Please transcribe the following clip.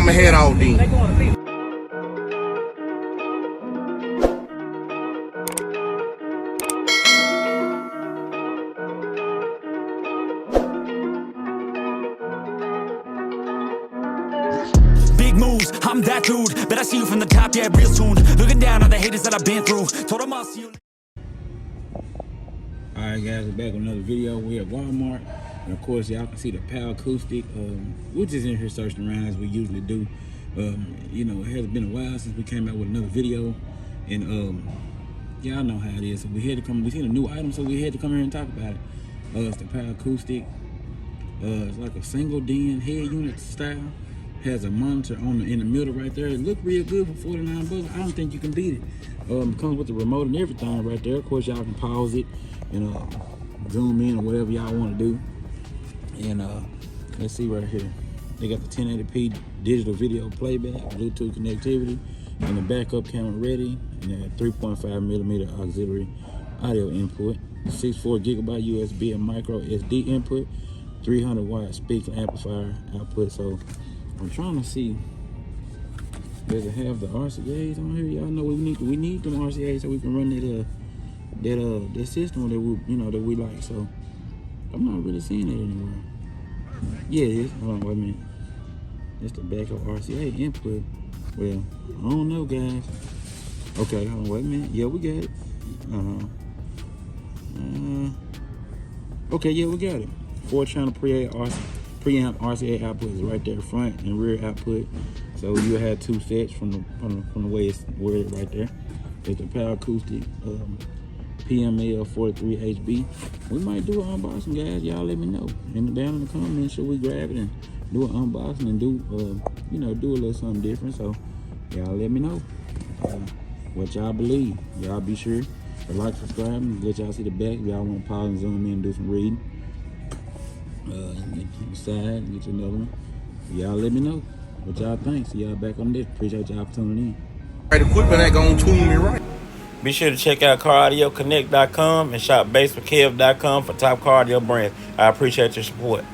I'ma head out then. Big moves, I'm that dude. Bet I see you from the top, yeah, real soon. Looking down on the haters that I've been through. Told them I'll see you. Alright guys, we're back with another video. We're at Walmart, and of course y'all can see the PAL Acoustik. We're just in here searching around as we usually do. You know, it has been a while since we came out with another video, and y'all know how it is. So we had to come. We seen a new item, so we had to come here and talk about it. It's the PAL Acoustik. It's like a single den head unit style. Has a monitor on in the middle right there. It looked real good for 49 bucks. I don't think you can beat it. It comes with the remote and everything right there. Of course, y'all can pause it and zoom in or whatever y'all want to do. And let's see right here. They got the 1080p digital video playback, Bluetooth connectivity, and the backup camera ready, and they got 3.5mm auxiliary audio input, 64 gigabyte USB and micro SD input, 300 watt speaker amplifier output. So I'm trying to see, does it have the RCAs on here? Y'all know we need them RCAs so we can run that system that we like. So I'm not really seeing it anywhere. Yeah, it is. Hold on, wait a minute. That's the backup RCA input. Well, I don't know, guys. Okay, hold on, wait a minute. Yeah, we got it. Okay, yeah, we got it. 4-channel preamp RCA output is right there, front and rear output. So you have two sets from the way it's worded right there. It's the PAL Acoustik PML 43HB. We might do an unboxing, guys. Y'all let me know down in the comments. Should we grab it and do an unboxing and do do a little something different? So y'all let me know what y'all believe. Y'all be sure to like, subscribe, and let y'all see the back. If y'all want to pause and zoom in and do some reading. Get the side, get you another one. Y'all let me know what y'all think. See y'all back on this. Appreciate y'all for tuning in. Right, equipment ain't gonna tune me right. Be sure to check out CarAudioConnect.com and shop BASSWITHKEV.com for top car audio brands. I appreciate your support.